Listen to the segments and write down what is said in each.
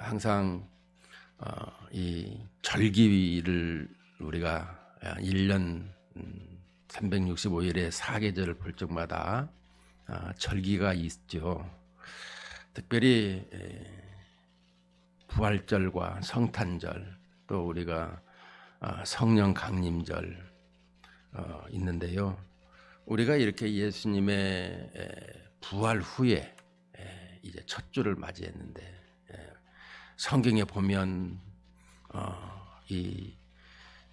항상 이 절기를 우리가 1년 365일의 사계절을 볼 적마다 절기가 있죠. 특별히 부활절과 성탄절, 또 우리가 성령 강림절 있는데요. 우리가 이렇게 예수님의 부활 후에 이제 첫 주를 맞이했는데, 성경에 보면 이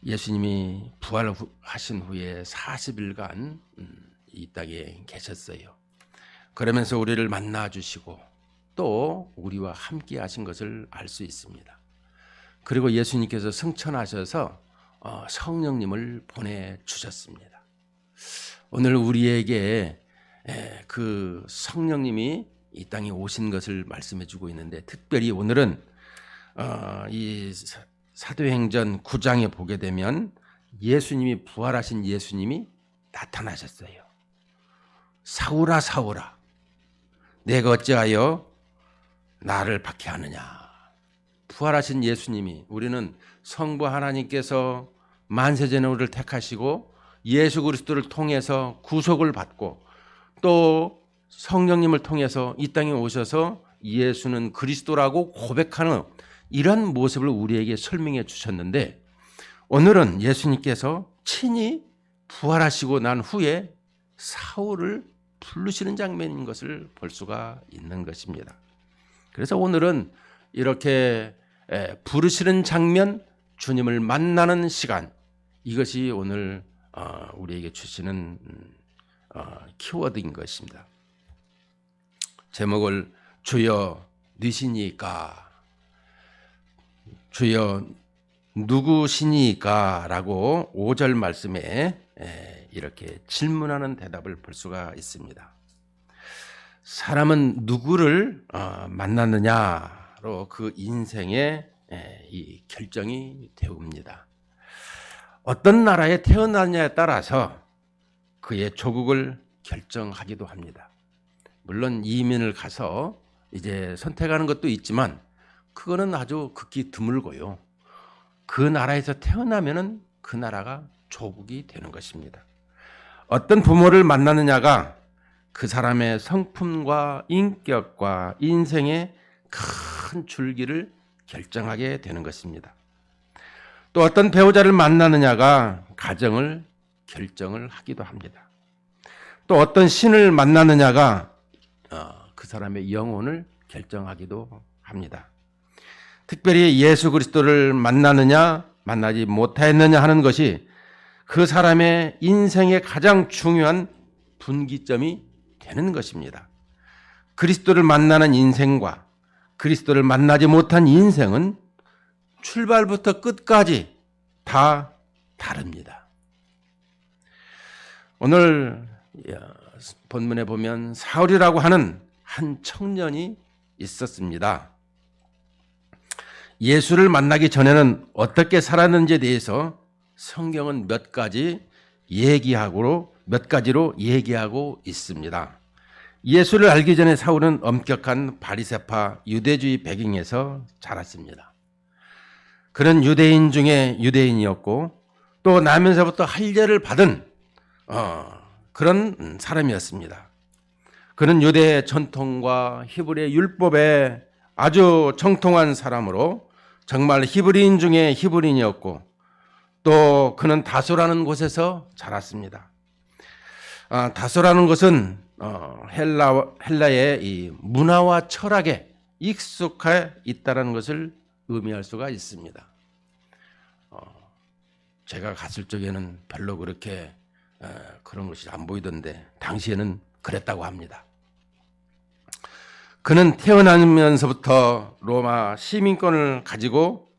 예수님이 부활하신 후에 40일간 이 땅에 계셨어요. 그러면서 우리를 만나 주시고 또 우리와 함께 하신 것을 알 수 있습니다. 그리고 예수님께서 승천하셔서 성령님을 보내주셨습니다. 오늘 우리에게 그 성령님이 이 땅에 오신 것을 말씀해 주고 있는데, 특별히 오늘은 이 사도행전 9장에 보게 되면 예수님이 부활하신 예수님이 나타나셨어요. 사울아 사울아 내가 어찌하여 나를 박해하느냐. 부활하신 예수님이, 우리는 성부 하나님께서 만세전에 우리를 택하시고 예수 그리스도를 통해서 구속을 받고 또 성령님을 통해서 이 땅에 오셔서 예수는 그리스도라고 고백하는 이런 모습을 우리에게 설명해 주셨는데, 오늘은 예수님께서 친히 부활하시고 난 후에 사울을 부르시는 장면인 것을 볼 수가 있는 것입니다. 그래서 오늘은 이렇게 부르시는 장면, 주님을 만나는 시간, 이것이 오늘 우리에게 주시는 키워드인 것입니다. 제목을 주여 누시니까, 주여 누구시니까 라고 5절 말씀에 이렇게 질문하는 대답을 볼 수가 있습니다. 사람은 누구를 만났느냐로 그 인생의 이 결정이 되옵니다. 어떤 나라에 태어났냐에 따라서 그의 조국을 결정하기도 합니다. 물론 이민을 가서 이제 선택하는 것도 있지만 그거는 아주 극히 드물고요. 그 나라에서 태어나면은 그 나라가 조국이 되는 것입니다. 어떤 부모를 만나느냐가 그 사람의 성품과 인격과 인생의 큰 줄기를 결정하게 되는 것입니다. 또 어떤 배우자를 만나느냐가 가정을 결정을 하기도 합니다. 또 어떤 신을 만나느냐가 그 사람의 영혼을 결정하기도 합니다. 특별히 예수 그리스도를 만나느냐 만나지 못했느냐 하는 것이 그 사람의 인생의 가장 중요한 분기점이 되는 것입니다. 그리스도를 만나는 인생과 그리스도를 만나지 못한 인생은 출발부터 끝까지 다 다릅니다. 오늘 본문에 보면 사울이라고 하는 한 청년이 있었습니다. 예수를 만나기 전에는 어떻게 살았는지에 대해서 성경은 몇 가지로 얘기하고 있습니다. 예수를 알기 전에 사울은 엄격한 바리새파 유대주의 배경에서 자랐습니다. 그는 유대인 중에 유대인이었고 또 나면서부터 할례를 받은 그런 사람이었습니다. 그는 유대 전통과 히브리 율법에 아주 정통한 사람으로 정말 히브리인 중에 히브리인이었고 또 그는 다소라는 곳에서 자랐습니다. 다소라는 것은 헬라의 이 문화와 철학에 익숙해 있다는 것을 의미할 수가 있습니다. 제가 갔을 적에는 별로 그렇게 그런 것이 안 보이던데 당시에는 그랬다고 합니다. 그는 태어나면서부터 로마 시민권을 가지고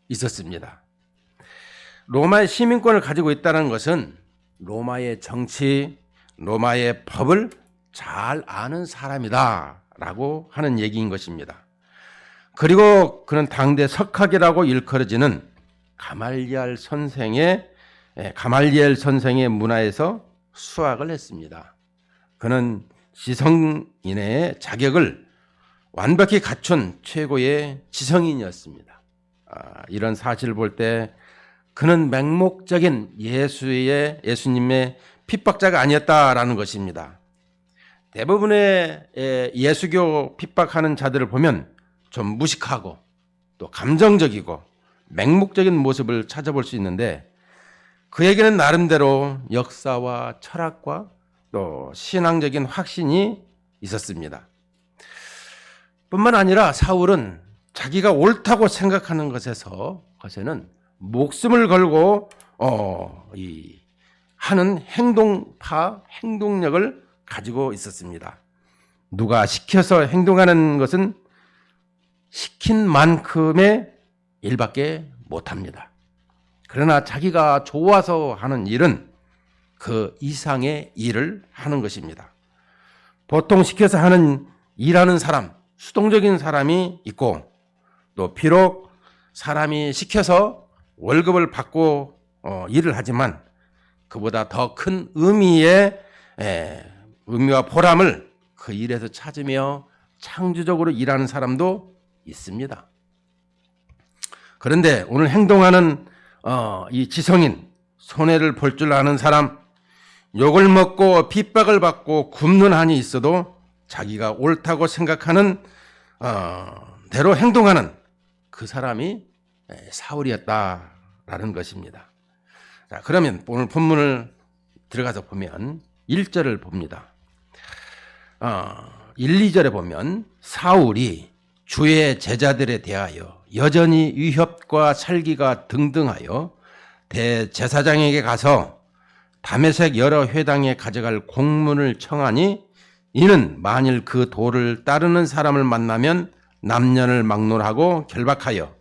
있었습니다. 로마의 시민권을 가지고 있다는 것은 로마의 정치, 로마의 법을 잘 아는 사람이다 라고 하는 얘기인 것입니다. 그리고 그는 당대 석학이라고 일컬어지는 가말리엘 선생의 문화에서 수학을 했습니다. 그는 지성인의 자격을 완벽히 갖춘 최고의 지성인이었습니다. 이런 사실을 볼 때 그는 맹목적인 예수님의 핍박자가 아니었다라는 것입니다. 대부분의 예수교 핍박하는 자들을 보면 좀 무식하고 또 감정적이고 맹목적인 모습을 찾아볼 수 있는데, 그에게는 나름대로 역사와 철학과 또 신앙적인 확신이 있었습니다. 뿐만 아니라 사울은 자기가 옳다고 생각하는 것에는 목숨을 걸고 하는 행동력을 가지고 있었습니다. 누가 시켜서 행동하는 것은 시킨 만큼의 일밖에 못합니다. 그러나 자기가 좋아서 하는 일은 그 이상의 일을 하는 것입니다. 보통 시켜서 일하는 사람, 수동적인 사람이 있고, 또 비록 사람이 시켜서 월급을 받고 일을 하지만 그보다 더 큰 의미와 보람을 그 일에서 찾으며 창조적으로 일하는 사람도 있습니다. 그런데 오늘 행동하는 이 지성인, 손해를 볼 줄 아는 사람, 욕을 먹고 핍박을 받고 굶는 한이 있어도 자기가 옳다고 생각하는 대로 행동하는 그 사람이 사울이었다라는 것입니다. 자, 그러면 오늘 본문을 들어가서 보면 1절을 봅니다. 1, 2절에 보면 사울이 주의 제자들에 대하여 여전히 위협과 살기가 등등하여 대제사장에게 가서 다메섹 여러 회당에 가져갈 공문을 청하니, 이는 만일 그 도를 따르는 사람을 만나면 남년을 막론하고 결박하여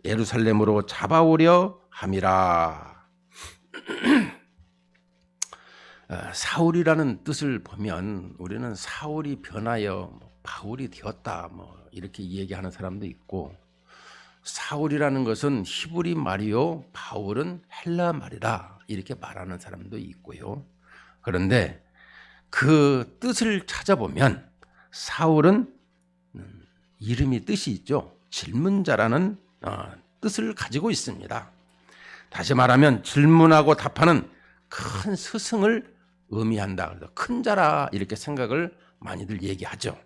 예루살렘으로 잡아오려 함이라. 사울이라는 뜻을 보면 우리는 사울이 변하여 바울이 되었다 이렇게 얘기하는 사람도 있고, 사울이라는 것은 히브리 말이요 바울은 헬라 말이다 이렇게 말하는 사람도 있고요. 그런데 그 뜻을 찾아보면 사울은 이름이 뜻이 있죠. 질문자라는 뜻을 가지고 있습니다. 다시 말하면 질문하고 답하는 큰 스승을 의미한다. 그래서 큰 자라 이렇게 생각을 많이들 얘기하죠.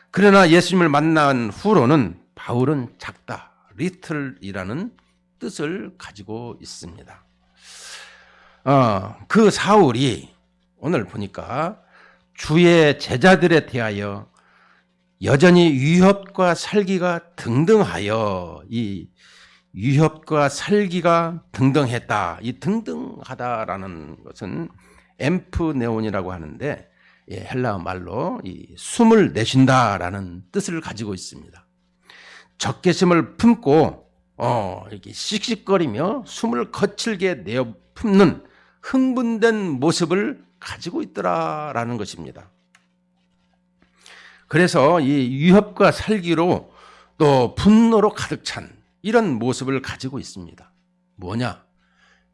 그러나 예수님을 만난 후로는 바울은 작다, 리틀이라는 뜻을 가지고 있습니다. 그 사울이 오늘 보니까 주의 제자들에 대하여 여전히 위협과 살기가 등등하여, 이 위협과 살기가 등등했다. 이 등등하다라는 것은 엠프네온이라고 하는데 헬라어 말로 이 숨을 내쉰다라는 뜻을 가지고 있습니다. 적개심을 품고 이렇게 씩씩거리며 숨을 거칠게 내어 품는 흥분된 모습을 가지고 있더라라는 것입니다. 그래서 이 위협과 살기로 또 분노로 가득 찬 이런 모습을 가지고 있습니다. 뭐냐?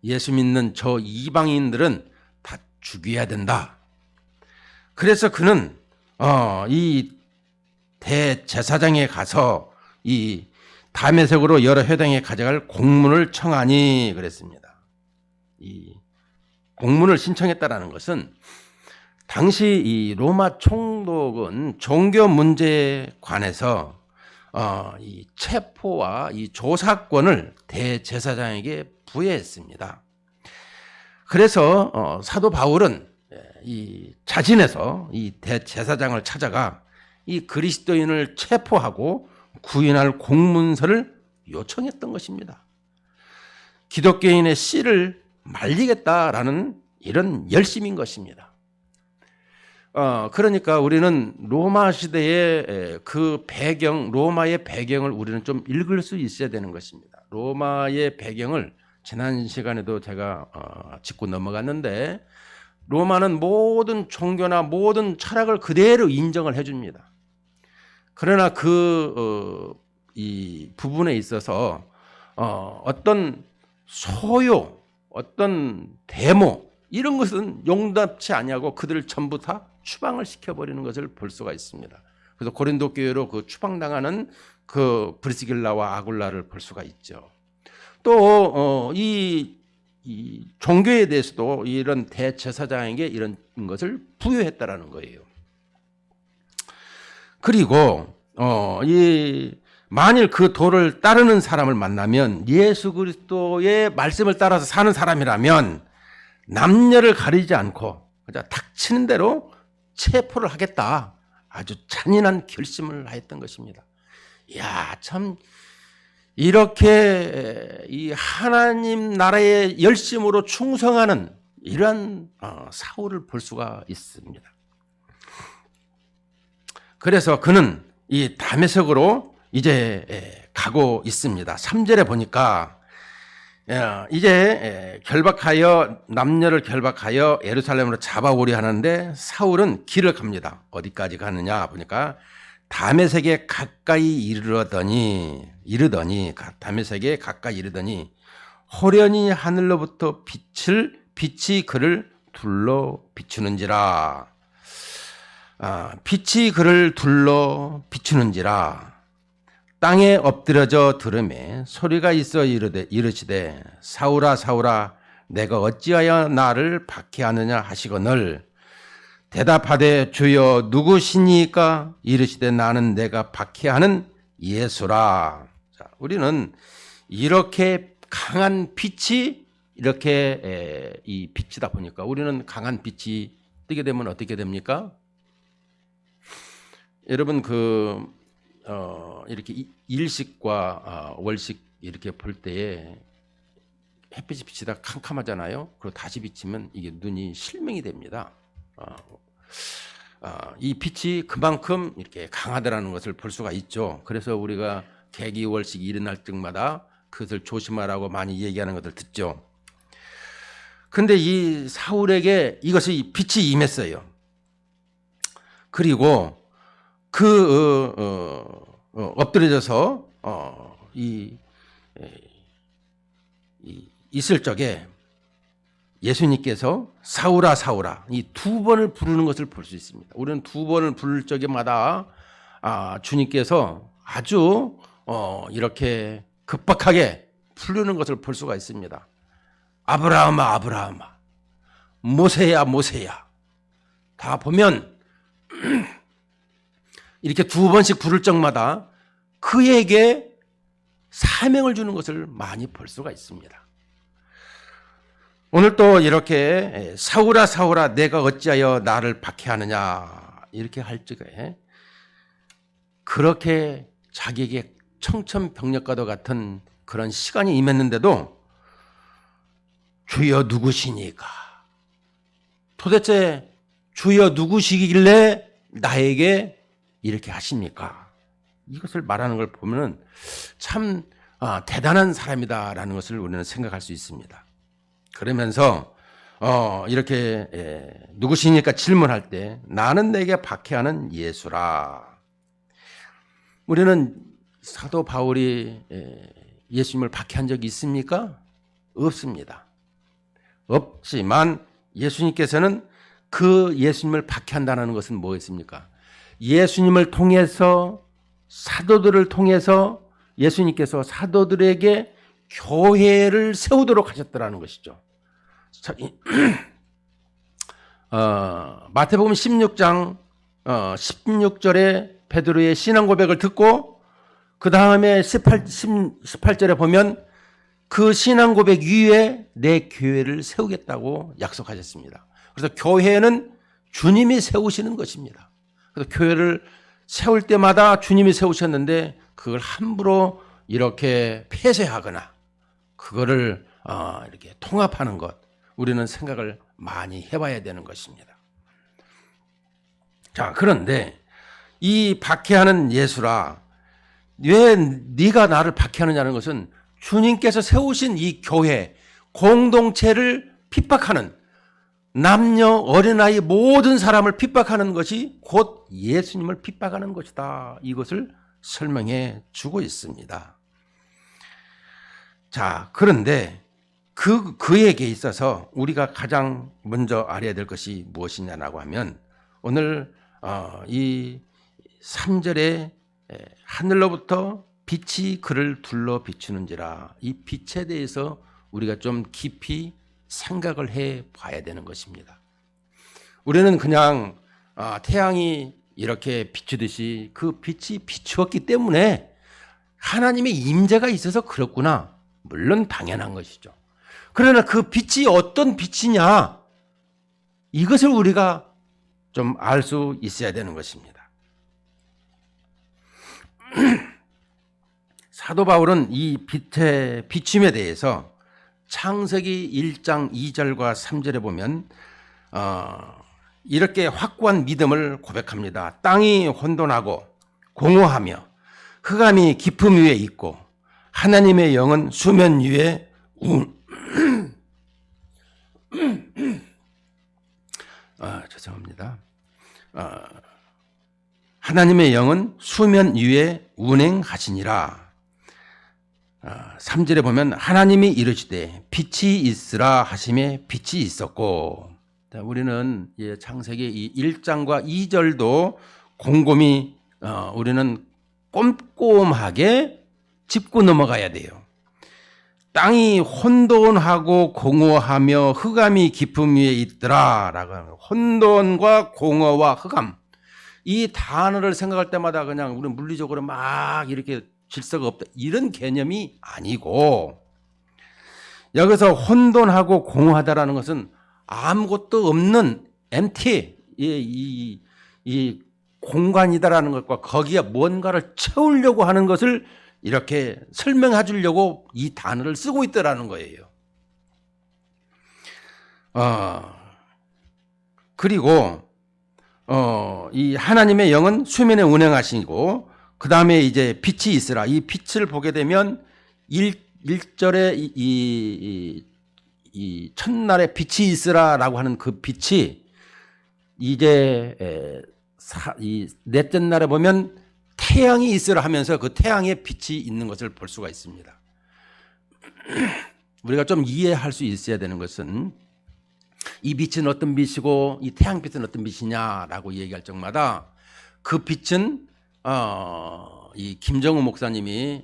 예수 믿는 저 이방인들은 다 죽여야 된다. 그래서 그는 이 대제사장에 가서 이 다메섹으로 여러 회당에 가져갈 공문을 청하니 그랬습니다. 이 공문을 신청했다라는 것은 당시 이 로마 총독은 종교 문제에 관해서 이 체포와 이 조사권을 대제사장에게 부여했습니다. 그래서 사도 바울은 이 자진해서 이 대제사장을 찾아가 이 그리스도인을 체포하고 구인할 공문서를 요청했던 것입니다. 기독교인의 씨를 말리겠다라는 이런 열심인 것입니다. 그러니까 우리는 로마 시대의 그 배경, 로마의 배경을 우리는 좀 읽을 수 있어야 되는 것입니다. 로마의 배경을 지난 시간에도 제가 짚고 넘어갔는데, 로마는 모든 종교나 모든 철학을 그대로 인정을 해줍니다. 그러나 이 부분에 있어서 어떤 소요, 어떤 데모 이런 것은 용납치 아니하고 그들을 전부 다 추방을 시켜버리는 것을 볼 수가 있습니다. 그래서 고린도 교회로 그 추방당하는 그 브리스길라와 아굴라를 볼 수가 있죠. 또 이 종교에 대해서도 이런 대제사장에게 이런 것을 부여했다라는 거예요. 그리고 만일 그 도를 따르는 사람을 만나면 예수 그리스도의 말씀을 따라서 사는 사람이라면 남녀를 가리지 않고 닥치는 대로 체포를 하겠다. 아주 잔인한 결심을 하였던 것입니다. 이야, 참 이렇게 이 하나님 나라의 열심으로 충성하는 이러한 사울을 볼 수가 있습니다. 그래서 그는 이 다메섹으로 이제 가고 있습니다. 3절에 보니까 이제 남녀를 결박하여 예루살렘으로 잡아오려 하는데 사울은 길을 갑니다. 어디까지 가느냐 보니까 다메섹에 가까이 이르더니 다메섹에 가까이 이르더니 호련히 하늘로부터 빛이 그를 둘러 비추는지라. 빛이 그를 둘러 비추는지라. 땅에 엎드려져 들으매 소리가 있어 이르시되 사울아 사울아 내가 어찌하여 나를 박해하느냐 하시거늘 대답하되 주여 누구시니까 이르시되 나는 내가 박해하는 예수라. 자, 우리는 이렇게 강한 빛이 이렇게 이 빛이다 보니까 우리는 강한 빛이 뜨게 되면 어떻게 됩니까? 여러분 이렇게 일식과 월식 이렇게 볼 때에 햇빛이 비치다 캄캄하잖아요. 그리고 다시 비치면 이게 눈이 실명이 됩니다. 이 빛이 그만큼 이렇게 강하다라는 것을 볼 수가 있죠. 그래서 우리가 개기월식이 일어날 때마다 그것을 조심하라고 많이 얘기하는 것을 듣죠. 그런데 이 사울에게 이것이 빛이 임했어요. 그리고 엎드려져서 있을 적에 예수님께서 사울아 사울아 이 두 번을 부르는 것을 볼 수 있습니다. 우리는 두 번을 부를 적에마다 주님께서 아주 이렇게 급박하게 부르는 것을 볼 수가 있습니다. 아브라함아 아브라함아 모세야 모세야. 다 보면 이렇게 두 번씩 부를 적마다 그에게 사명을 주는 것을 많이 볼 수가 있습니다. 오늘 또 이렇게 사울아 사울아 내가 어찌하여 나를 박해하느냐 이렇게 할 적에 그렇게 자기에게 청천벽력과도 같은 그런 시간이 임했는데도 주여 누구시니까 도대체 주여 누구시길래 나에게 이렇게 하십니까? 이것을 말하는 걸 보면 참 대단한 사람이다라는 것을 우리는 생각할 수 있습니다. 그러면서 이렇게 누구시니까 질문할 때 나는 내게 박해하는 예수라. 우리는 사도 바울이 예수님을 박해한 적이 있습니까? 없습니다. 없지만 예수님께서는 그 예수님을 박해한다는 것은 뭐였습니까? 예수님을 통해서 사도들을 통해서 예수님께서 사도들에게 교회를 세우도록 하셨더라는 것이죠. 마태복음 16장 16절에 베드로의 신앙 고백을 듣고 그 다음에 18절에 보면 그 신앙 고백 위에 내 교회를 세우겠다고 약속하셨습니다. 그래서 교회는 주님이 세우시는 것입니다. 그래서 교회를 세울 때마다 주님이 세우셨는데 그걸 함부로 이렇게 폐쇄하거나 그거를 이렇게 통합하는 것 우리는 생각을 많이 해봐야 되는 것입니다. 자, 그런데 이 박해하는 예수라 왜 네가 나를 박해하느냐는 것은 주님께서 세우신 이 교회 공동체를 핍박하는 남녀 어린아이 모든 사람을 핍박하는 것이 곧 예수님을 핍박하는 것이다. 이것을 설명해 주고 있습니다. 자, 그런데 그에게 있어서 우리가 가장 먼저 알아야 될 것이 무엇이냐라고 하면 오늘 이 3절에 하늘로부터 빛이 그를 둘러 비추는지라, 이 빛에 대해서 우리가 좀 깊이 생각을 해 봐야 되는 것입니다. 우리는 그냥 태양이 이렇게 비추듯이 그 빛이 비추었기 때문에 하나님의 임재가 있어서 그렇구나, 물론 당연한 것이죠. 그러나 그 빛이 어떤 빛이냐, 이것을 우리가 좀 알 수 있어야 되는 것입니다. 사도 바울은 이 빛의 비춤에 대해서 창세기 1장 2절과 3절에 보면 이렇게 확고한 믿음을 고백합니다. 땅이 혼돈하고 공허하며 흑암이 깊음 위에 있고 하나님의 영은 수면 위에 죄송합니다. 하나님의 영은 수면 위에 운행하시니라. 3절에 보면 하나님이 이르시되 빛이 있으라 하심에 빛이 있었고, 우리는 창세기 이 1장과 2절도 곰곰이 우리는 꼼꼼하게 짚고 넘어가야 돼요. 땅이 혼돈하고 공허하며 흑암이 깊음 위에 있더라 라고, 혼돈과 공허와 흑암, 이 단어를 생각할 때마다 그냥 우리 물리적으로 막 이렇게 질서가 없다 이런 개념이 아니고, 여기서 혼돈하고 공허하다라는 것은 아무것도 없는 empty, 이 공간이다라는 것과 거기에 뭔가를 채우려고 하는 것을 이렇게 설명해 주려고 이 단어를 쓰고 있더라는 거예요. 그리고 이 하나님의 영은 수면에 운행하시고, 그 다음에 이제 빛이 있으라, 이 빛을 보게 되면 1절에 이 첫날에 빛이 있으라라고 하는 그 빛이 이제 이 넷째 날에 보면 태양이 있으라 하면서 그 태양의 빛이 있는 것을 볼 수가 있습니다. 우리가 좀 이해할 수 있어야 되는 것은 이 빛은 어떤 빛이고 이 태양빛은 어떤 빛이냐라고 얘기할 적마다 그 빛은 이 김정우 목사님이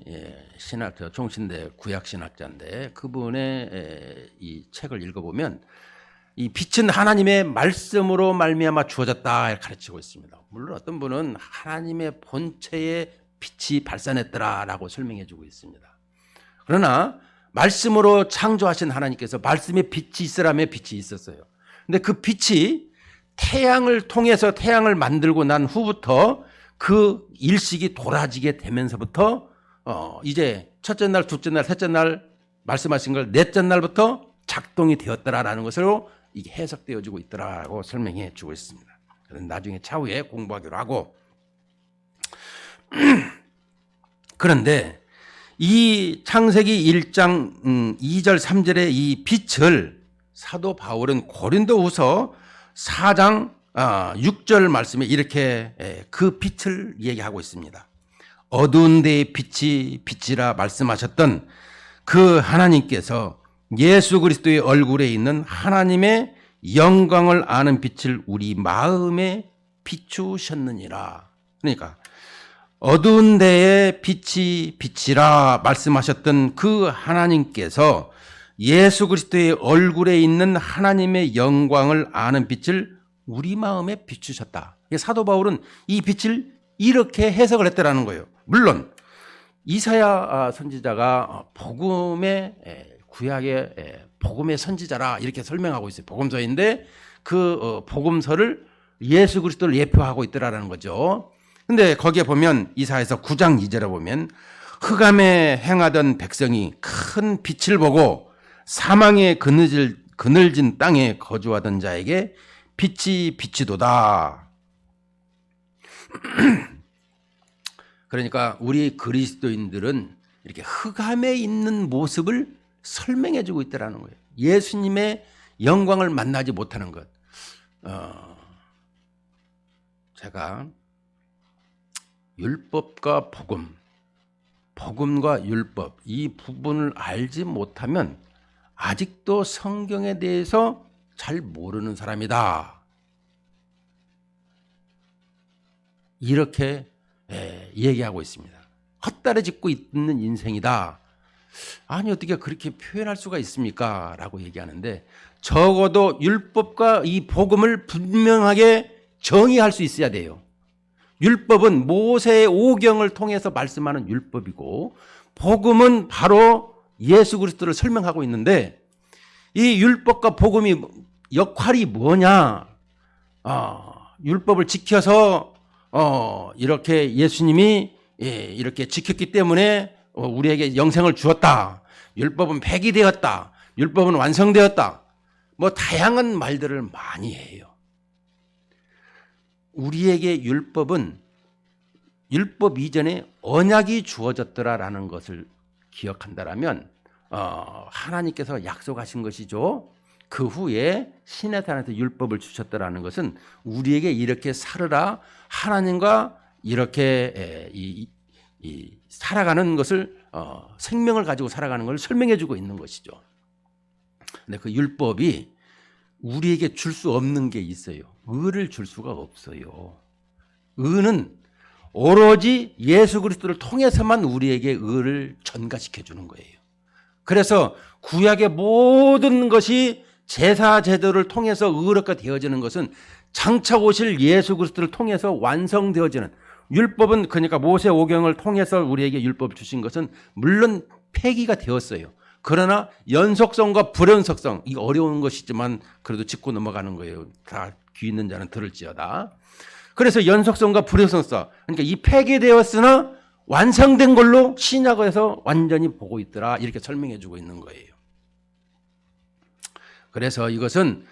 신학자, 총신대 구약신학자인데 그분의 이 책을 읽어보면 이 빛은 하나님의 말씀으로 말미암아 주어졌다 가르치고 있습니다. 물론 어떤 분은 하나님의 본체의 빛이 발산했더라라고 설명해 주고 있습니다. 그러나 말씀으로 창조하신 하나님께서 말씀에 빛이 있으라며 빛이 있었어요. 근데 그 빛이 태양을 통해서 태양을 만들고 난 후부터 그 일식이 돌아지게 되면서부터 이제 첫째 날, 둘째 날, 셋째 날 말씀하신 걸 넷째 날부터 작동이 되었더라라는 것으로 이게 해석되어지고 있더라고 설명해 주고 있습니다. 나중에 차후에 공부하기로 하고. 그런데 이 창세기 1장 2절 3절의 이 빛을 사도 바울은 고린도후서 4장 6절 말씀에 이렇게 그 빛을 얘기하고 있습니다. 어두운 데의 빛이 빛이라 말씀하셨던 그 하나님께서 예수 그리스도의 얼굴에 있는 하나님의 영광을 아는 빛을 우리 마음에 비추셨느니라. 그러니까 어두운 데에 빛이 빛이라 말씀하셨던 그 하나님께서 예수 그리스도의 얼굴에 있는 하나님의 영광을 아는 빛을 우리 마음에 비추셨다. 사도 바울은 이 빛을 이렇게 해석을 했다라는 거예요. 물론 이사야 선지자가 복음의 구약의 복음의 선지자라 이렇게 설명하고 있어요. 복음서인데 그 복음서를 예수 그리스도를 예표하고 있더라는 거죠. 근데 거기에 보면 이사야서 9장 2절에 보면 흑암에 행하던 백성이 큰 빛을 보고 사망의 그늘진 땅에 거주하던 자에게 빛이 비치도다. 그러니까 우리 그리스도인들은 이렇게 흑암에 있는 모습을 설명해 주고 있다는 거예요. 예수님의 영광을 만나지 못하는 것. 제가 율법과 복음, 복음과 율법 이 부분을 알지 못하면 아직도 성경에 대해서 잘 모르는 사람이다. 이렇게 얘기하고 있습니다. 헛다리짓고 있는 인생이다. 아니 어떻게 그렇게 표현할 수가 있습니까? 라고 얘기하는데 적어도 율법과 이 복음을 분명하게 정의할 수 있어야 돼요. 율법은 모세의 오경을 통해서 말씀하는 율법이고 복음은 바로 예수 그리스도를 설명하고 있는데 이 율법과 복음이 역할이 뭐냐? 율법을 지켜서 이렇게 예수님이 이렇게 지켰기 때문에 우리에게 영생을 주었다. 율법은 폐기 되었다. 율법은 완성되었다. 뭐 다양한 말들을 많이 해요. 우리에게 율법은 율법 이전에 언약이 주어졌더라라는 것을 기억한다라면 하나님께서 약속하신 것이죠. 그 후에 신의 산에서 율법을 주셨더라는 것은 우리에게 이렇게 살으라 하나님과 이렇게 살아가는 것을 생명을 가지고 살아가는 것을 설명해 주고 있는 것이죠. 근데 그 율법이 우리에게 줄 수 없는 게 있어요. 의를 줄 수가 없어요. 의는 오로지 예수 그리스도를 통해서만 우리에게 의를 전가시켜 주는 거예요. 그래서 구약의 모든 것이 제사 제도를 통해서 의롭게 되어지는 것은 장차 오실 예수 그리스도를 통해서 완성되어지는, 율법은 그러니까 모세 오경을 통해서 우리에게 율법을 주신 것은 물론 폐기가 되었어요. 그러나 연속성과 불연속성, 이거 어려운 것이지만 그래도 짚고 넘어가는 거예요. 다 귀 있는 자는 들을지어다. 그래서 연속성과 불연속성, 그러니까 이 폐기되었으나 완성된 걸로 신약에서 완전히 보고 있더라, 이렇게 설명해 주고 있는 거예요. 그래서 이것은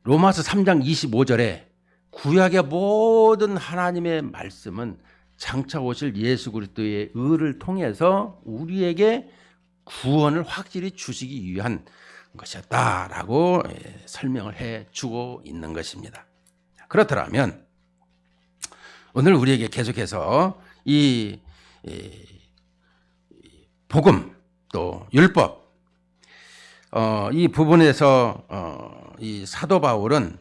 로마서 3장 25절에 구약의 모든 하나님의 말씀은 장차 오실 예수 그리스도의 의를 통해서 우리에게 구원을 확실히 주시기 위한 것이었다라고 설명을 해주고 있는 것입니다. 그렇더라면 오늘 우리에게 계속해서 이 복음 또 율법 이 부분에서 이 사도 바울은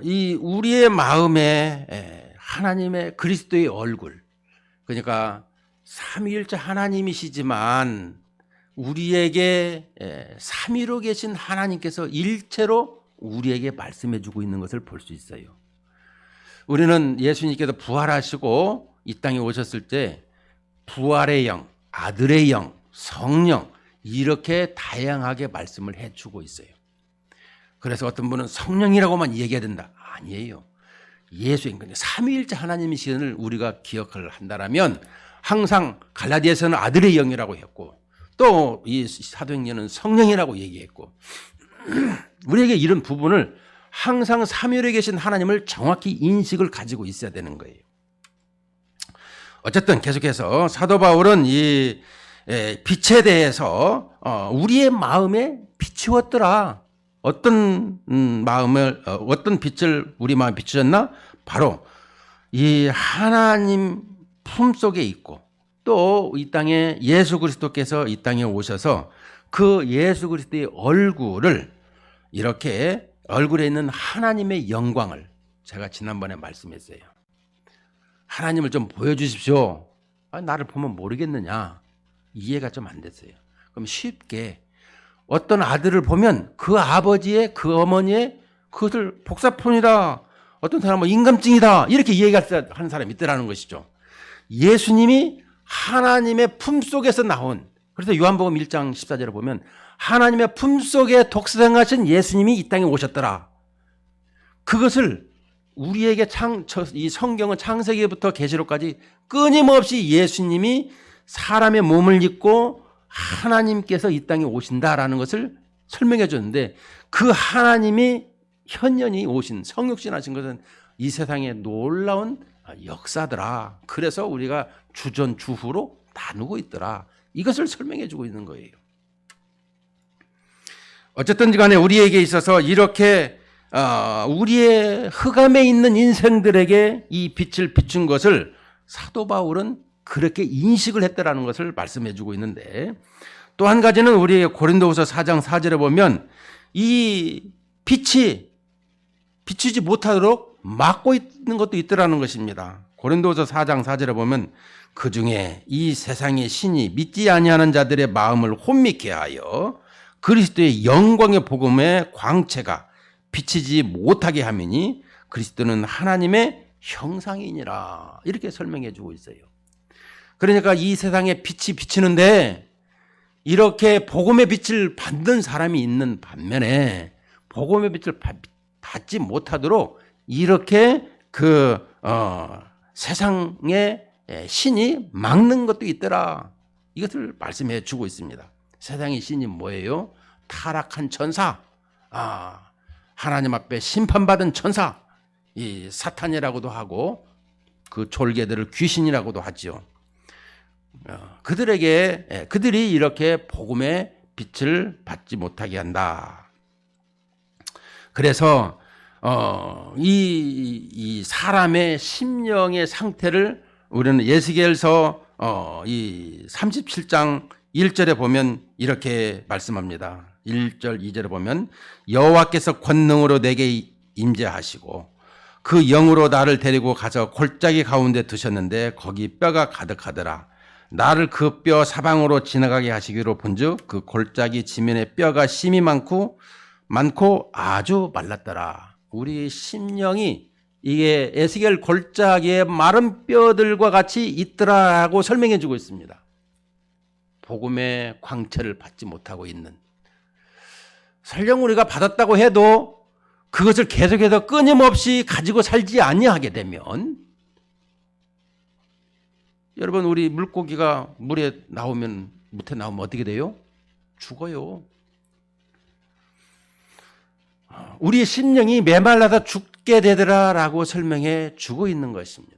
이 우리의 마음에 하나님의 그리스도의 얼굴, 그러니까 삼위일체 하나님이시지만 우리에게 삼위로 계신 하나님께서 일체로 우리에게 말씀해 주고 있는 것을 볼 수 있어요. 우리는 예수님께서 부활하시고 이 땅에 오셨을 때 부활의 영, 아들의 영, 성령 이렇게 다양하게 말씀을 해주고 있어요. 그래서 어떤 분은 성령이라고만 얘기해야 된다. 아니에요. 예수님, 삼위일체 하나님이시를 우리가 기억을 한다라면 항상 갈라디아서는 아들의 영이라고 했고 또 이 사도행전은 성령이라고 얘기했고 우리에게 이런 부분을 항상 삼위일에 계신 하나님을 정확히 인식을 가지고 있어야 되는 거예요. 어쨌든 계속해서 사도 바울은 이 빛에 대해서 우리의 마음에 비추었더라. 어떤 어떤 빛을 우리 마음에 비추셨나? 바로 이 하나님 품 속에 있고 또 이 땅에 예수 그리스도께서 이 땅에 오셔서 그 예수 그리스도의 얼굴을 이렇게 얼굴에 있는 하나님의 영광을 제가 지난번에 말씀했어요. 하나님을 좀 보여주십시오. 나를 보면 모르겠느냐? 이해가 좀 안 됐어요. 그럼 쉽게 어떤 아들을 보면 그 아버지의 그 어머니의 그것을 복사폰이다. 어떤 사람은 인감증이다. 이렇게 이해하는 사람이 있더라는 것이죠. 예수님이 하나님의 품속에서 나온, 그래서 요한복음 1장 14절에 보면 하나님의 품속에 독생하신 예수님이 이 땅에 오셨더라. 그것을 우리에게 이 성경은 창세기부터 계시록까지 끊임없이 예수님이 사람의 몸을 입고 하나님께서 이 땅에 오신다라는 것을 설명해 줬는데 그 하나님이 현연히 오신 성육신하신 것은 이 세상에 놀라운 역사더라. 그래서 우리가 주전주후로 나누고 있더라. 이것을 설명해 주고 있는 거예요. 어쨌든 간에 우리에게 있어서 이렇게 우리의 흑암에 있는 인생들에게 이 빛을 비춘 것을 사도 바울은 그렇게 인식을 했다라는 것을 말씀해 주고 있는데 또 한 가지는 우리 고린도후서 4장 4절에 보면 이 빛이 비추지 못하도록 막고 있는 것도 있더라는 것입니다. 고린도서 4장 4절에 보면 그 중에 이 세상의 신이 믿지 아니하는 자들의 마음을 혼미케 하여 그리스도의 영광의 복음의 광채가 비치지 못하게 하미니 그리스도는 하나님의 형상이니라. 이렇게 설명해 주고 있어요. 그러니까 이 세상에 빛이 비치는데 이렇게 복음의 빛을 받는 사람이 있는 반면에 복음의 빛을 받지 못하도록 이렇게 세상의 신이 막는 것도 있더라. 이것을 말씀해 주고 있습니다. 세상의 신이 뭐예요? 타락한 천사, 하나님 앞에 심판받은 천사, 이 사탄이라고도 하고 그 졸개들을 귀신이라고도 하죠. 그들이 이렇게 복음의 빛을 받지 못하게 한다. 그래서 이 사람의 심령의 상태를 우리는 예수계엘서 이 37장 1절에 보면 이렇게 말씀합니다. 1절 2절에 보면 여호와께서 권능으로 내게 임재하시고 그 영으로 나를 데리고 가서 골짜기 가운데 두셨는데 거기 뼈가 가득하더라. 나를 그 뼈 사방으로 지나가게 하시기로 본즉 그 골짜기 지면에 뼈가 심이 많고 아주 말랐더라. 우리 심령이 이게 에스겔 골짜기에 마른 뼈들과 같이 있더라고 설명해 주고 있습니다. 복음의 광채를 받지 못하고 있는, 설령 우리가 받았다고 해도 그것을 계속해서 끊임없이 가지고 살지 아니하게 되면, 여러분 우리 물고기가 물에 나오면 어떻게 돼요? 죽어요. 우리의 심령이 메말라서 죽게 되더라라고 설명해 주고 있는 것입니다.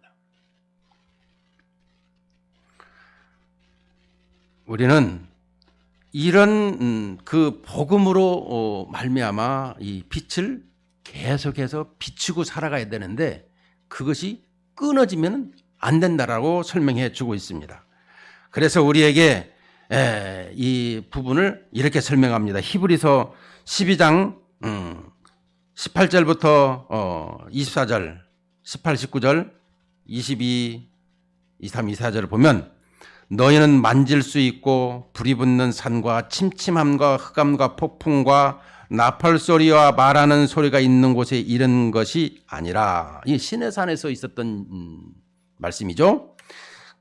우리는 이런 그 복음으로 말미암아 이 빛을 계속해서 비추고 살아가야 되는데 그것이 끊어지면 안 된다라고 설명해 주고 있습니다. 그래서 우리에게 이 부분을 이렇게 설명합니다. 히브리서 12장 18절부터 24절, 18, 19절, 22, 23, 24절을 보면 너희는 만질 수 있고 불이 붙는 산과 침침함과 흑암과 폭풍과 나팔 소리와 말하는 소리가 있는 곳에 이른 것이 아니라, 이 시내산에서 있었던 말씀이죠.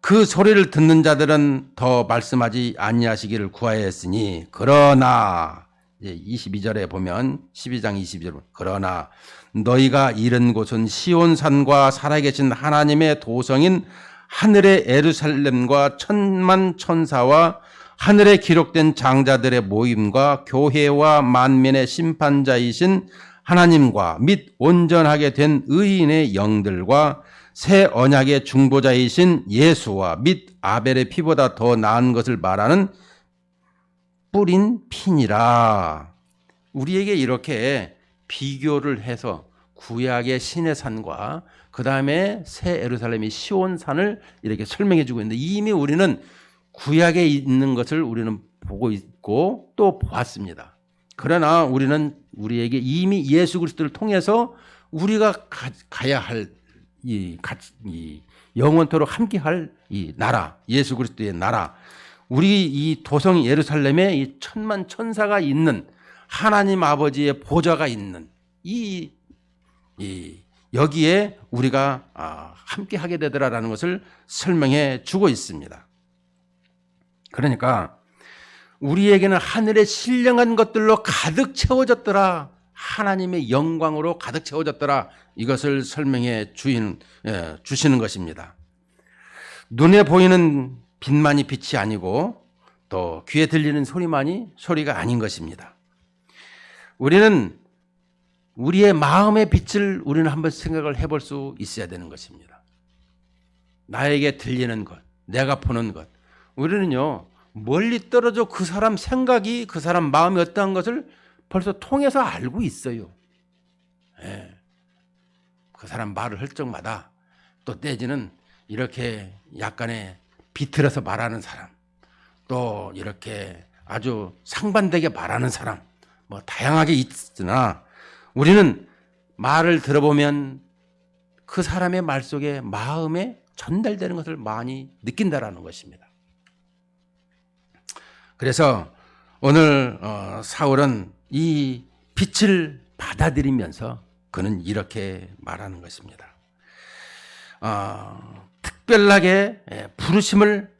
그 소리를 듣는 자들은 더 말씀하지 아니하시기를 구하였으니 그러나 22절에 보면 12장 22절 그러나 너희가 이른 곳은 시온산과 살아계신 하나님의 도성인 하늘의 예루살렘과 천만 천사와 하늘에 기록된 장자들의 모임과 교회와 만민의 심판자이신 하나님과 및 온전하게 된 의인의 영들과 새 언약의 중보자이신 예수와 및 아벨의 피보다 더 나은 것을 말하는 뿌린 피니라. 우리에게 이렇게 비교를 해서 구약의 시내산과 그 다음에 새 예루살렘의 시온산을 이렇게 설명해 주고 있는데, 이미 우리는 구약에 있는 것을 우리는 보고 있고 또 보았습니다. 그러나 우리는 우리에게 이미 예수 그리스도를 통해서 우리가 가야 할 이 영원토록 함께할 이 나라, 예수 그리스도의 나라, 우리 이 도성 예루살렘에 이 천만 천사가 있는 하나님 아버지의 보좌가 있는 여기에 우리가 함께하게 되더라라는 것을 설명해 주고 있습니다. 그러니까 우리에게는 하늘의 신령한 것들로 가득 채워졌더라, 하나님의 영광으로 가득 채워졌더라, 이것을 설명해 주시는 것입니다. 눈에 보이는 빛만이 빛이 아니고 또 귀에 들리는 소리만이 소리가 아닌 것입니다. 우리는 우리의 마음의 빛을 우리는 한번 생각을 해볼 수 있어야 되는 것입니다. 나에게 들리는 것, 내가 보는 것, 우리는요 멀리 떨어져 그 사람 생각이, 그 사람 마음이 어떠한 것을 벌써 통해서 알고 있어요. 그 사람 말을 할 적마다 또 때지는 이렇게 약간의 비틀어서 말하는 사람, 또 이렇게 아주 상반되게 말하는 사람, 뭐 다양하게 있으나 우리는 말을 들어보면 그 사람의 말 속에 마음에 전달되는 것을 많이 느낀다라는 것입니다. 그래서 오늘 사울은 이 빛을 받아들이면서 그는 이렇게 말하는 것입니다. 특별하게 부르심을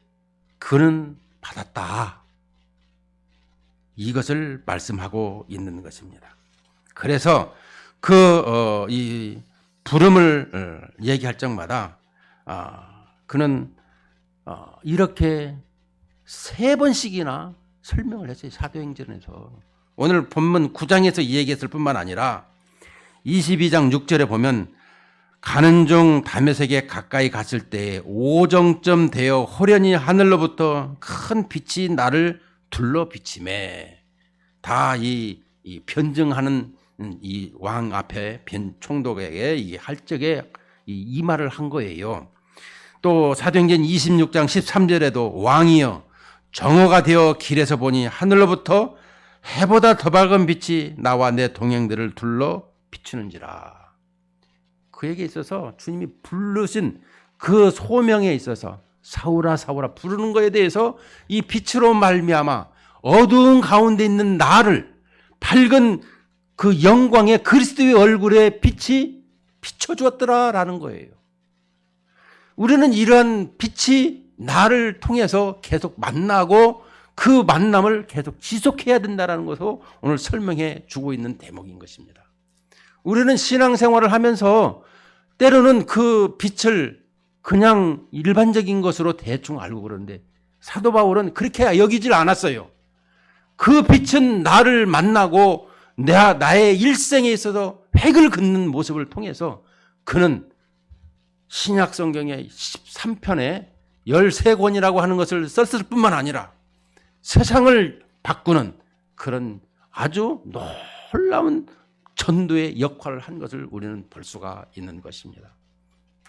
그는 받았다. 이것을 말씀하고 있는 것입니다. 그래서 이 부름을 얘기할 적마다 그는 이렇게 3번씩이나 설명을 했어요. 사도행전에서. 오늘 본문 9장에서 얘기했을 뿐만 아니라 22장 6절에 보면 가는 중 다메섹에 가까이 갔을 때 오정쯤 되어 호련히 하늘로부터 큰 빛이 나를 둘러 비치매. 다 이 변증하는 이 왕 앞에 총독에게 이 할 적에 이 말을 한 거예요. 또 사도행전 26장 13절에도 왕이여 정오가 되어 길에서 보니 하늘로부터 해보다 더 밝은 빛이 나와 내 동행들을 둘러 비추는지라. 그에게 있어서 주님이 부르신 그 소명에 있어서 사울아 사울아 부르는 것에 대해서 이 빛으로 말미암아 어두운 가운데 있는 나를 밝은 그 영광의 그리스도의 얼굴에 빛이 비춰주었더라라는 거예요. 우리는 이러한 빛이 나를 통해서 계속 만나고 그 만남을 계속 지속해야 된다는 것을 오늘 설명해 주고 있는 대목인 것입니다. 우리는 신앙생활을 하면서 때로는 그 빛을 그냥 일반적인 것으로 대충 알고 그러는데 사도 바울은 그렇게 여기질 않았어요. 그 빛은 나를 만나고 나의 일생에 있어서 획을 긋는 모습을 통해서 그는 신약 성경의 13편에 13권이라고 하는 것을 썼을 뿐만 아니라 세상을 바꾸는 그런 아주 놀라운 전도의 역할을 한 것을 우리는 볼 수가 있는 것입니다.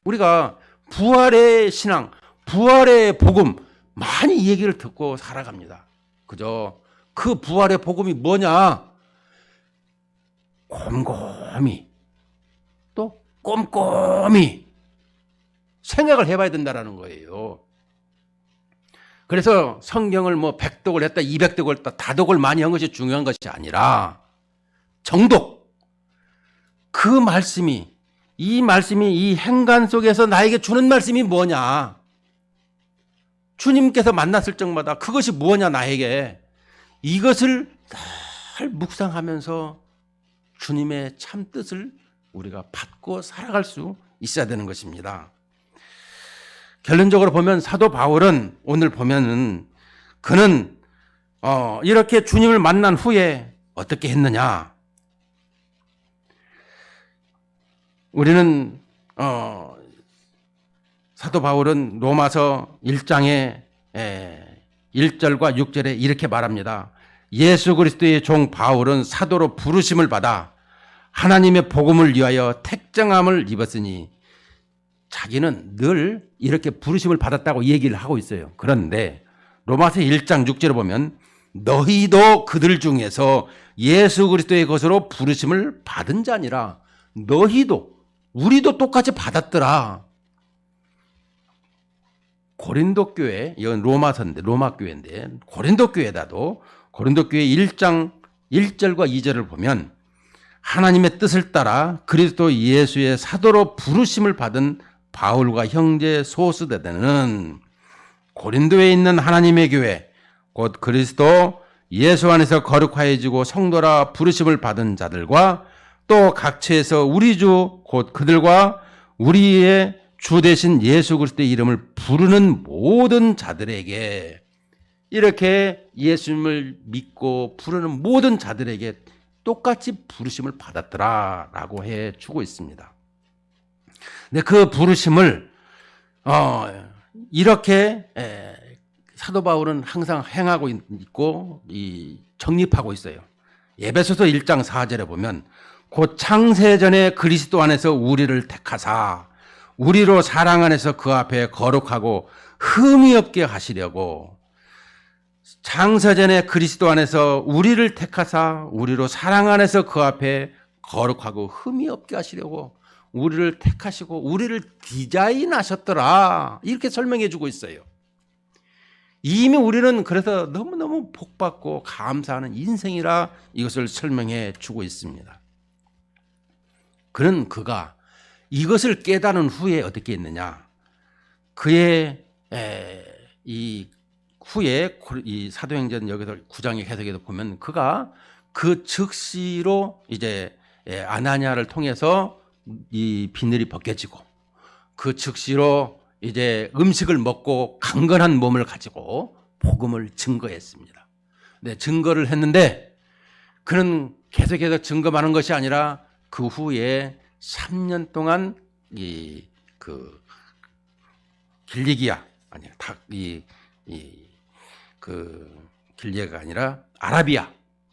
우리가 부활의 신앙, 부활의 복음 많이 얘기를 듣고 살아갑니다. 그저 그 부활의 복음이 뭐냐? 곰곰이 또 꼼꼼히 생각을 해봐야 된다는 거예요. 그래서 성경을 100독을 했다 200독을 했다 다독을 많이 한 것이 중요한 것이 아니라 정독. 그 말씀이 이 행간 속에서 나에게 주는 말씀이 뭐냐? 주님께서 만났을 적마다 그것이 뭐냐 나에게. 이것을 늘 묵상하면서 주님의 참 뜻을 우리가 받고 살아갈 수 있어야 되는 것입니다. 결론적으로 보면 사도 바울은 오늘 보면은 그는 이렇게 주님을 만난 후에 어떻게 했느냐? 우리는 사도 바울은 로마서 1장의 1절과 6절에 이렇게 말합니다. 예수 그리스도의 종 바울은 사도로 부르심을 받아 하나님의 복음을 위하여 택정함을 입었으니 자기는 늘 이렇게 부르심을 받았다고 얘기를 하고 있어요. 그런데 로마서 1장 6절에 보면 너희도 그들 중에서 예수 그리스도의 것으로 부르심을 받은 자니라. 너희도 우리도 똑같이 받았더라. 고린도 교회, 이건 로마서인데 로마 교회인데 고린도 교회다도 고린도 교회 1장 1절과 2절을 보면 하나님의 뜻을 따라 그리스도 예수의 사도로 부르심을 받은 바울과 형제 소수대들은 고린도에 있는 하나님의 교회 곧 그리스도 예수 안에서 거룩하여지고 성도라 부르심을 받은 자들과 또 각처에서 우리 주 곧 그들과 우리의 주 되신 예수 그리스도의 이름을 부르는 모든 자들에게 이렇게 예수님을 믿고 부르는 모든 자들에게 똑같이 부르심을 받았더라라고 해 주고 있습니다. 근데 그 부르심을 이렇게 사도 바울은 항상 행하고 있고 정립하고 있어요. 에베소서 1장 4절에 보면 곧 창세전에 그리스도 안에서 우리를 택하사 우리로 사랑 안에서 그 앞에 거룩하고 흠이 없게 하시려고 창세전에 그리스도 안에서 우리를 택하사 우리로 사랑 안에서 그 앞에 거룩하고 흠이 없게 하시려고 우리를 택하시고 우리를 디자인하셨더라. 이렇게 설명해 주고 있어요. 이미 우리는 그래서 너무너무 복받고 감사하는 인생이라 이것을 설명해 주고 있습니다. 그는 그가 이것을 깨달은 후에 어떻게 했느냐. 그의 이 후에 이 사도행전 여기서 9장의 해석에도 보면 그가 그 즉시로 이제 아나니아를 통해서 이 비늘이 벗겨지고 그 즉시로 이제 음식을 먹고 강건한 몸을 가지고 복음을 증거했습니다. 네, 증거를 했는데 그는 계속해서 증거하는 것이 아니라 그 후에 3년 동안 그 길리기아 아니 그 길리기아가 아니라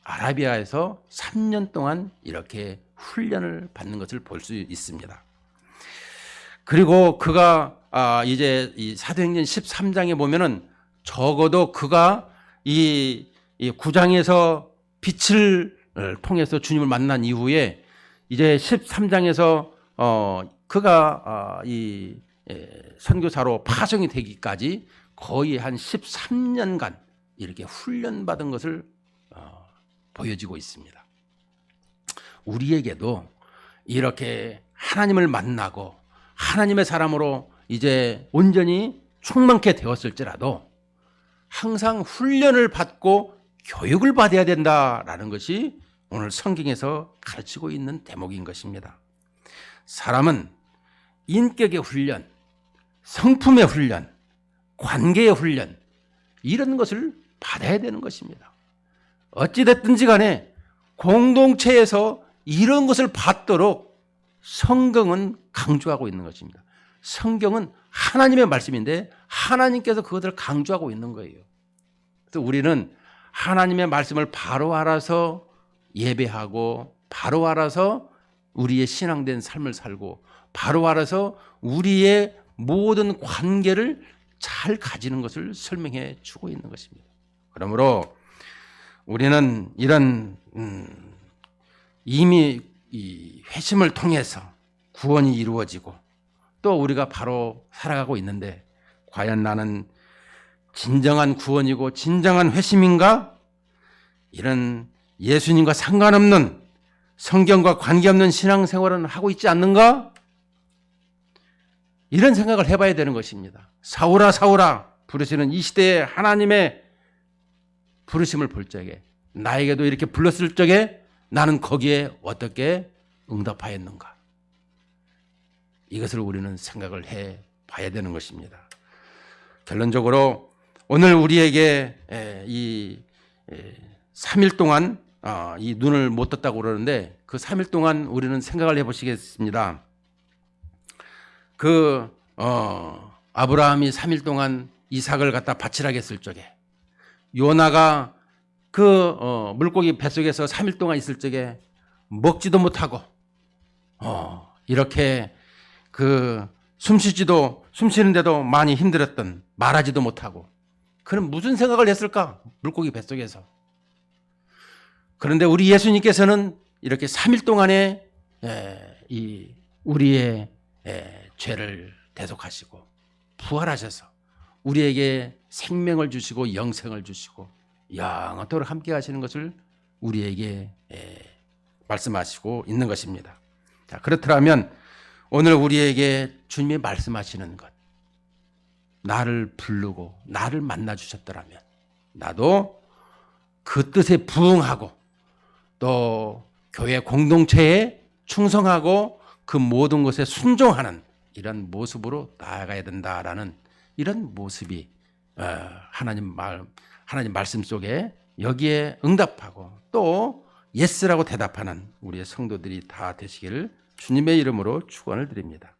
아라비아에서 3년 동안 이렇게 훈련을 받는 것을 볼 수 있습니다. 그리고 그가 이제 이 사도행전 13장에 보면은 적어도 그가 이 9장에서 빛을 통해서 주님을 만난 이후에 이제 13장에서 그가 이 선교사로 파송이 되기까지 거의 한 13년간 이렇게 훈련받은 것을 보여지고 있습니다. 우리에게도 이렇게 하나님을 만나고 하나님의 사람으로 이제 온전히 충만케 되었을지라도 항상 훈련을 받고 교육을 받아야 된다라는 것이 오늘 성경에서 가르치고 있는 대목인 것입니다. 사람은 인격의 훈련, 성품의 훈련, 관계의 훈련 이런 것을 받아야 되는 것입니다. 어찌됐든지 간에 공동체에서 이런 것을 받도록 성경은 강조하고 있는 것입니다. 성경은 하나님의 말씀인데 하나님께서 그것을 강조하고 있는 거예요. 그래서 우리는 하나님의 말씀을 바로 알아서 예배하고 바로 알아서 우리의 신앙된 삶을 살고 바로 알아서 우리의 모든 관계를 잘 가지는 것을 설명해 주고 있는 것입니다. 그러므로 우리는 이런 이미 이 회심을 통해서 구원이 이루어지고 또 우리가 바로 살아가고 있는데 과연 나는 진정한 구원이고 진정한 회심인가? 이런 예수님과 상관없는 성경과 관계없는 신앙생활은 하고 있지 않는가? 이런 생각을 해봐야 되는 것입니다. 사울아 사울아 부르시는 이 시대에 하나님의 부르심을 볼 적에 나에게도 이렇게 불렀을 적에 나는 거기에 어떻게 응답하였는가? 이것을 우리는 생각을 해 봐야 되는 것입니다. 결론적으로 오늘 우리에게 이 3일 동안 이 눈을 못 떴다고 그러는데 그 3일 동안 우리는 생각을 해 보시겠습니다. 아브라함이 3일 동안 이삭을 갖다 바치라고 했을 적에 요나가 물고기 뱃속에서 3일 동안 있을 적에 먹지도 못하고 이렇게 숨쉬는데도 많이 힘들었던 말하지도 못하고 그럼 무슨 생각을 했을까? 물고기 뱃속에서. 그런데 우리 예수님께서는 이렇게 3일 동안에 우리의 죄를 대속하시고 부활하셔서 우리에게 생명을 주시고 영생을 주시고 영원토록 함께 하시는 것을 우리에게 말씀하시고 있는 것입니다. 자, 그렇더라면 오늘 우리에게 주님이 말씀하시는 것, 나를 부르고 나를 만나 주셨더라면 나도 그 뜻에 부응하고 또 교회 공동체에 충성하고 그 모든 것에 순종하는 이런 모습으로 나아가야 된다라는 이런 모습이 하나님 말씀 속에 여기에 응답하고 또 예스라고 대답하는 우리의 성도들이 다 되시기를 주님의 이름으로 축원을 드립니다.